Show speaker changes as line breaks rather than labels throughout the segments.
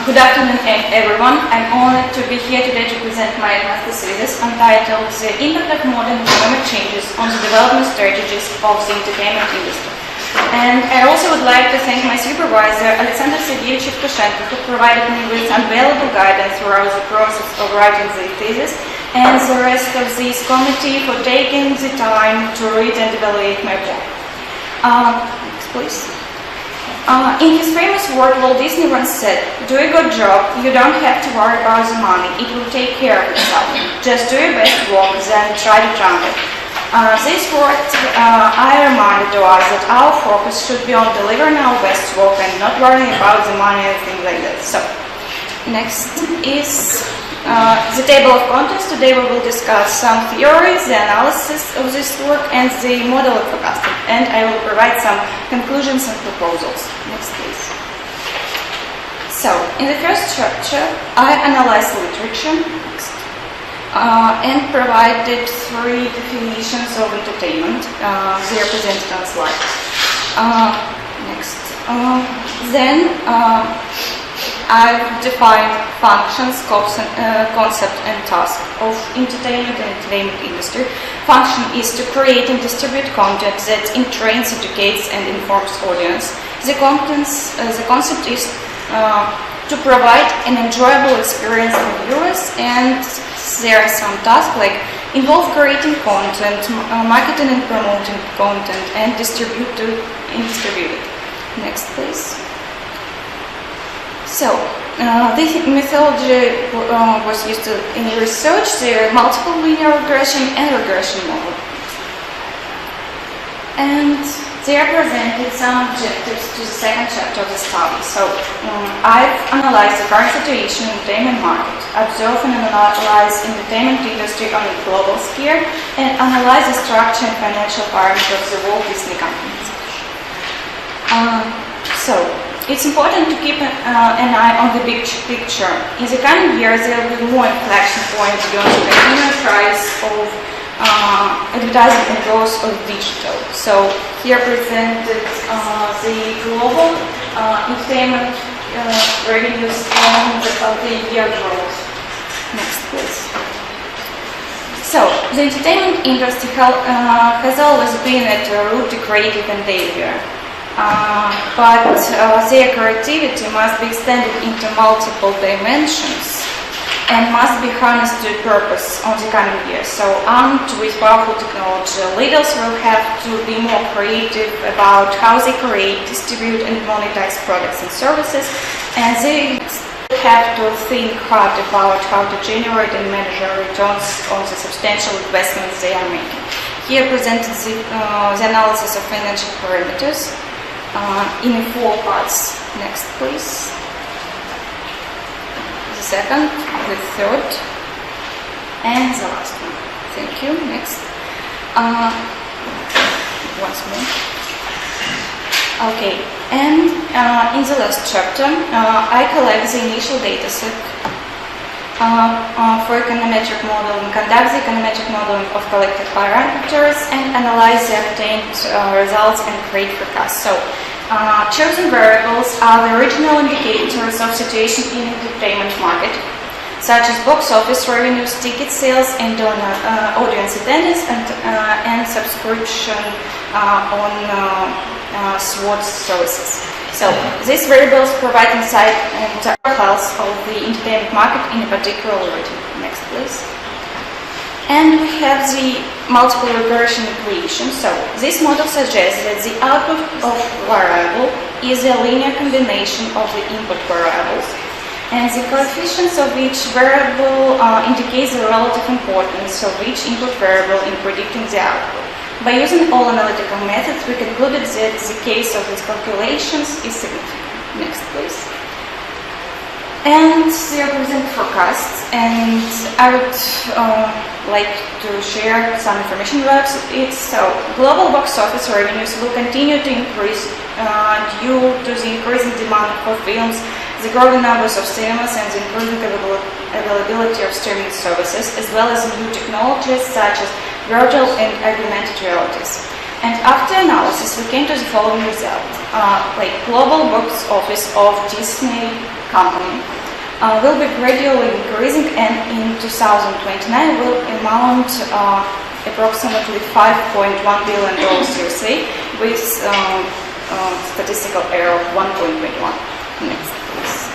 Good afternoon, everyone. I'm honored to be here today to present my master's thesis entitled The Impact of Modern Economic Changes on the Development Strategies of the Entertainment Industry. And I also would like to thank my supervisor, Alexander Sergeyevich Evtushenko, who provided me with invaluable guidance throughout the process of writing the thesis, and the rest of this committee for taking the time to read and evaluate my work. Next, please. In his famous word, Walt Disney once said, "Do a good job, you don't have to worry about the money, it will take care of itself. Just do your best work, then try to trump it." This word I reminded to us that our focus should be on delivering our best work and not worrying about the money and things like that. So, next is the table of contents. Today we will discuss some theories, the analysis of this work, and the model of forecasting. And I will provide some conclusions and proposals. Next, please. So, in the first chapter, I analyzed literature and provided 3 definitions of entertainment. They are presented on slide. Next. Then I've defined functions, concept and task of entertainment and entertainment industry. Function is to create and distribute content that entrains, educates and informs audience. The concept is to provide an enjoyable experience for viewers, and there are some tasks like involve creating content, marketing and promoting content, and distribute it. Next, please. So, this methodology was used in research. There are multiple linear regression and regression model. And they are presented some objectives to the second chapter of the study. So, I've analyzed the current situation in the entertainment market, observe and analyze entertainment industry on a global scale, and analyze the structure and financial parameters of the Walt Disney Company. It's important to keep an eye on the big picture. In the coming years, there will be more inflection points beyond the continuous rise of advertising and growth of digital. So here presented the global entertainment revenues and the year growth. Next, please. So the entertainment industry has always been at the root of creative endeavor. But their creativity must be extended into multiple dimensions and must be harnessed to purpose on the coming years. So, armed with powerful technology, leaders will have to be more creative about how they create, distribute, and monetize products and services, and they have to think hard about how to generate and measure returns on the substantial investments they are making. Here presented the analysis of financial parameters in 4 parts. Next, please. The second, the third, and the last one. Thank you. Next. Once more. Okay. And in the last chapter, I collect the initial data set for econometric modeling, conduct the econometric modeling of collected parameters, and analyze the obtained results and create forecasts. So, chosen variables are the original indicators of situation in the entertainment market, such as box office revenues, ticket sales, and audience attendance, and subscription on SWOT services. So, these variables provide insight into the health of the entertainment market in a particular region. Next, please. And we have the multiple regression equation. So, this model suggests that the output of variable is a linear combination of the input variables, and the coefficients of each variable indicates the relative importance of each input variable in predicting the output. By using all analytical methods, we concluded that the case of these calculations is significant. Next, please. And they are present forecasts, and I would like to share some information about it. So, global box office revenues will continue to increase due to the increasing demand for films, the growing numbers of cinemas, and the increasing availability of streaming services, as well as new technologies such as virtual and augmented realities. And after analysis, we came to the following result. Global box office of Disney company will be gradually increasing, and in 2029 will amount approximately $5.1 billion USA, with statistical error of 1.21. Next, please.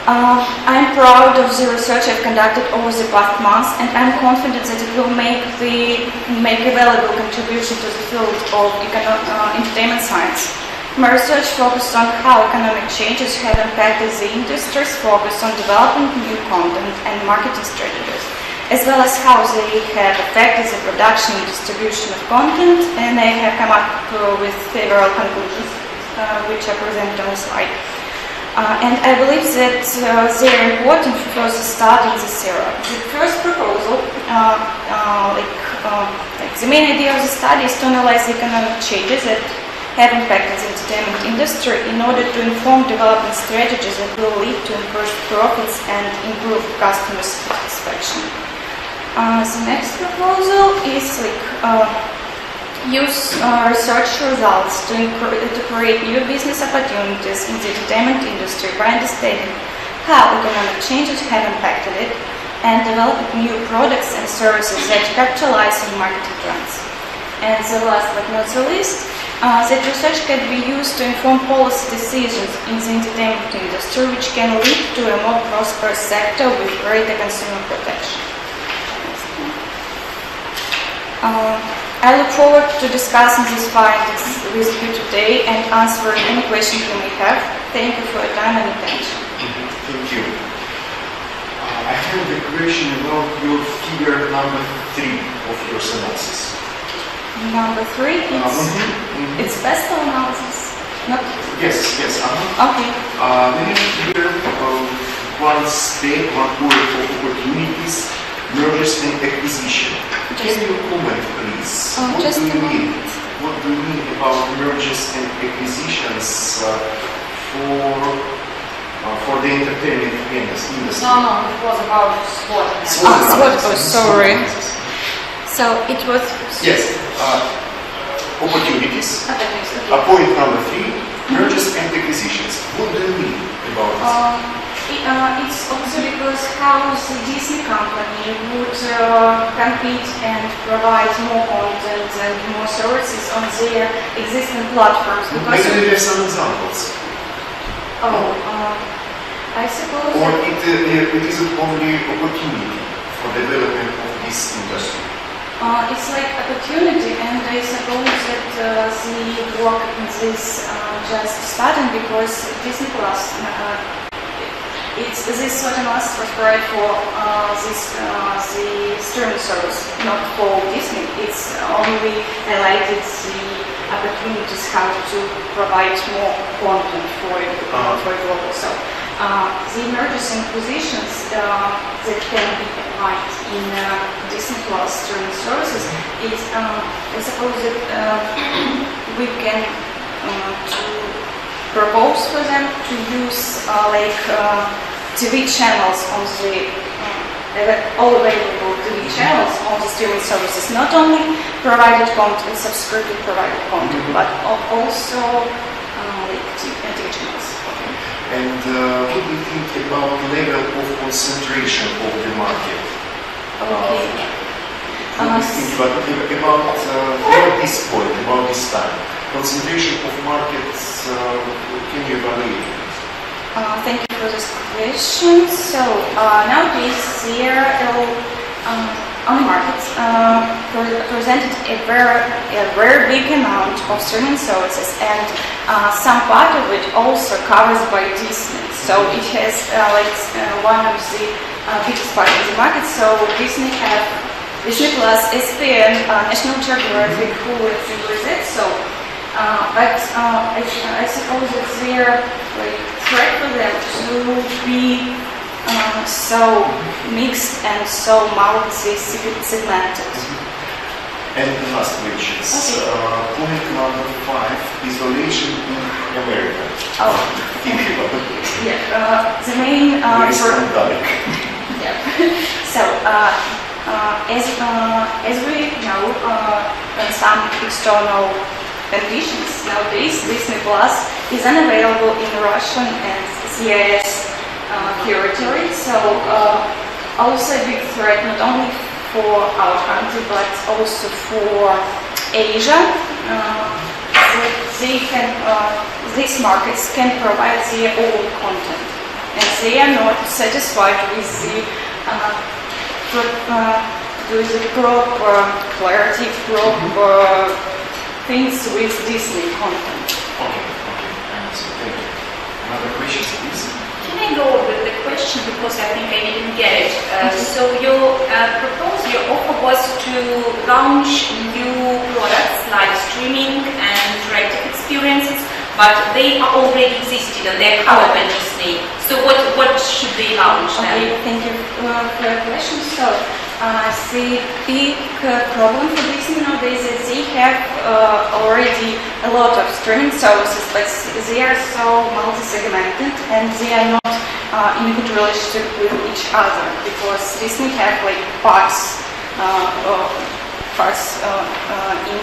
I'm proud of the research I've conducted over the past months, and I'm confident that it will make a valuable contribution to the field of entertainment science. My research focused on how economic changes have impacted the industries, focused on developing new content and marketing strategies, as well as how they have affected the production and distribution of content, and I have come up with several conclusions, which are presented on the slide. And I believe that they are important for further studying this area. The first proposal, the main idea of the study is to analyze the economic changes that have impacted the entertainment industry in order to inform development strategies that will lead to increased profits and improved customer satisfaction. The next proposal is use research results to create new business opportunities in the entertainment industry by understanding how economic changes have impacted it and developing new products and services that capitalize on marketing trends. And the last but not the least, that research can be used to inform policy decisions in the entertainment industry, which can lead to a more prosperous sector with greater consumer protection. I look forward to discussing these findings with you today and answering any questions you may have. Thank you for your time and attention.
Thank you. I have a question about your figure number 3 of your synopsis.
Number 3, it's special analysis. Not
Yes.
Okay.
We have here one step, one word of opportunities, mergers and acquisition. Can you comment, please? What do you mean about mergers and acquisitions for the entertainment industry?
No, it was about sport.
Sorry. So it was...
Yes. Opportunities. Point number 3, mergers and acquisitions. What do you mean about this?
It's also because how the Disney company would compete and provide more content and more services on their existing platforms.
Maybe we have some examples.
I suppose...
Or it isn't only opportunity for development of this industry.
It's like opportunity, and I suppose that the work in this just starting because Disney Plus, this certain must refer for the streaming service, not for Disney. It's only highlighted the opportunities how to provide more content for global. So the mergers and acquisitions that can be applied in Disney Plus streaming services is, I suppose that we can to propose for them to use TV channels on the all available TV channels on the streaming services, not only provided content, subscription provided content, but also TV channels.
And what do you think about level of concentration of the market?
Okay.
What do you think about this point, about this time? Concentration of markets, can you evaluate?
Thank you for this question. So nowadays there are on the market presented a very big amount of streaming services, and some part of it also covers by Disney. So it has one of the biggest part of the market. So Disney have Disney Plus, ESPN, National Geographic, Hulu, and things like that. So, but I suppose it's their threat for them to be so mixed and so multi-segmented.
And the last questions.
Okay.
Point number 5, isolation in America.
The main yeah. So as we know, in some external conditions nowadays, Disney Plus is unavailable in Russian and CIS territory. So also a big threat not only for our country but also for Asia. These markets can provide their own content, and they are not satisfied with the proper clarity, proper things with Disney content.
Okay, so thank you. Another question, please?
Can I go with the question because I think I didn't get it. So your offer was to launch new products like streaming and interactive experiences, but they are already existed and they're covered by Disney. So what should they launch now?
Okay, thank you for your question. So the big problem for Disney nowadays is they have already a lot of streaming services, but they are so multi-segmented and they are not in a good relationship with each other, because Disney have like parts in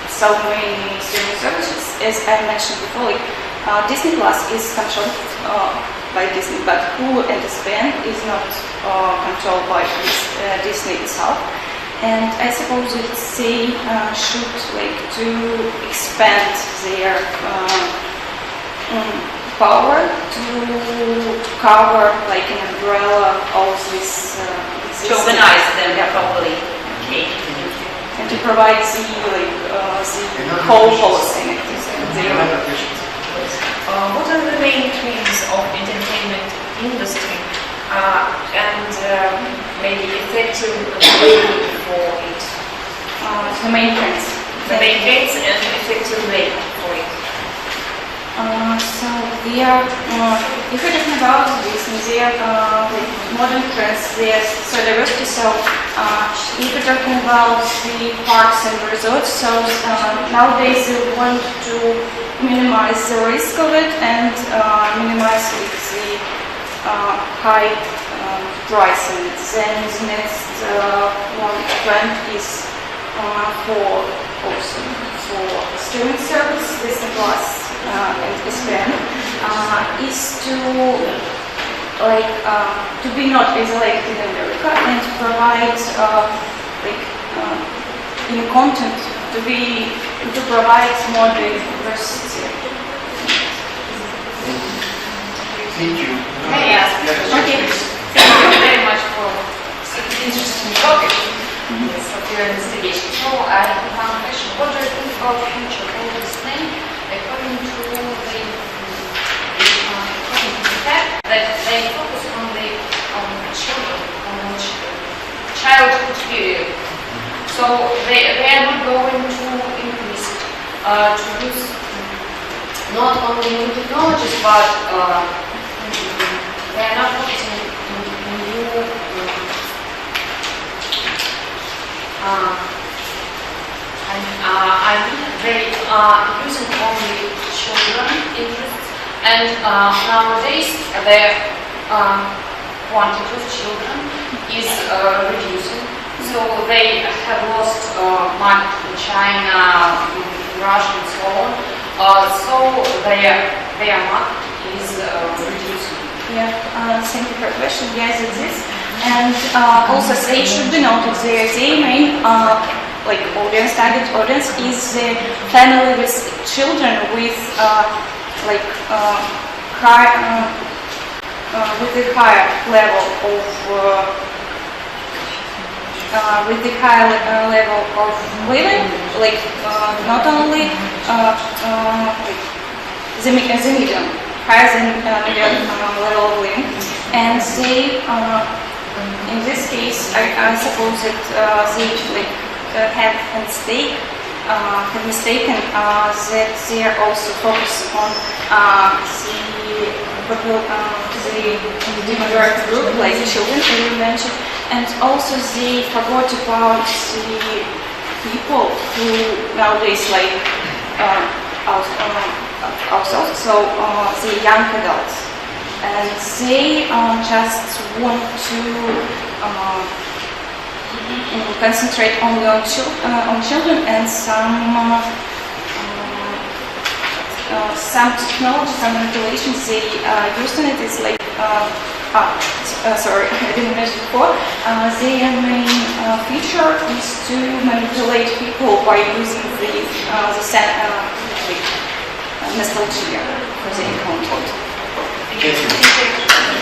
so many streaming services. As I mentioned before, Disney Plus is controlled by Disney, but Hulu and ESPN is not controlled by Disney itself. And I suppose that they should like to expand their power to cover like an umbrella of this.
To organize them properly. Okay.
And to provide the whole policy.
What are the main trends of entertainment industry and maybe effective way for it?
The main trends.
The main trends and effective way for it.
So they are, if we're talking about Disney, they are like modern trends, they are so diversity. So if we're talking about the parks and resorts, so nowadays they want to minimize the risk of it and minimize the high price. And then the next one trend is for streaming service, Disney Plus and ESPN, is to be not isolated in America and to provide in content to provide more diversity.
Thank you.
May I ask?
Okay.
Thank you very much for such an interesting topic of your investigation. So I have one question. What do you think about future of Disney according to the fact that they focus on children, on childhood period? So they are not going to increase, to use not only new technologies, but they are not focusing on new, they are using only children interests, and nowadays their quantity of children is reducing. So they have lost market in China, in Russia, and so on. So their market is reducing.
Yeah, thank you for the question. Yes, it is. And also, it should be noted that their main target audience is the family with children with with a higher level of living, not only the medium, higher than medium level of living, and they, in this case, I suppose that they have mistaken that they are also focused on the demographic group, like children, as you mentioned, and also they forgot about the people who nowadays ourselves, so the young adults, and they just want to concentrate only on children, and some technology, some manipulations they use in it is sorry, I didn't mention before. Their main feature is to manipulate people by using the nostalgia for their content.
Thank you.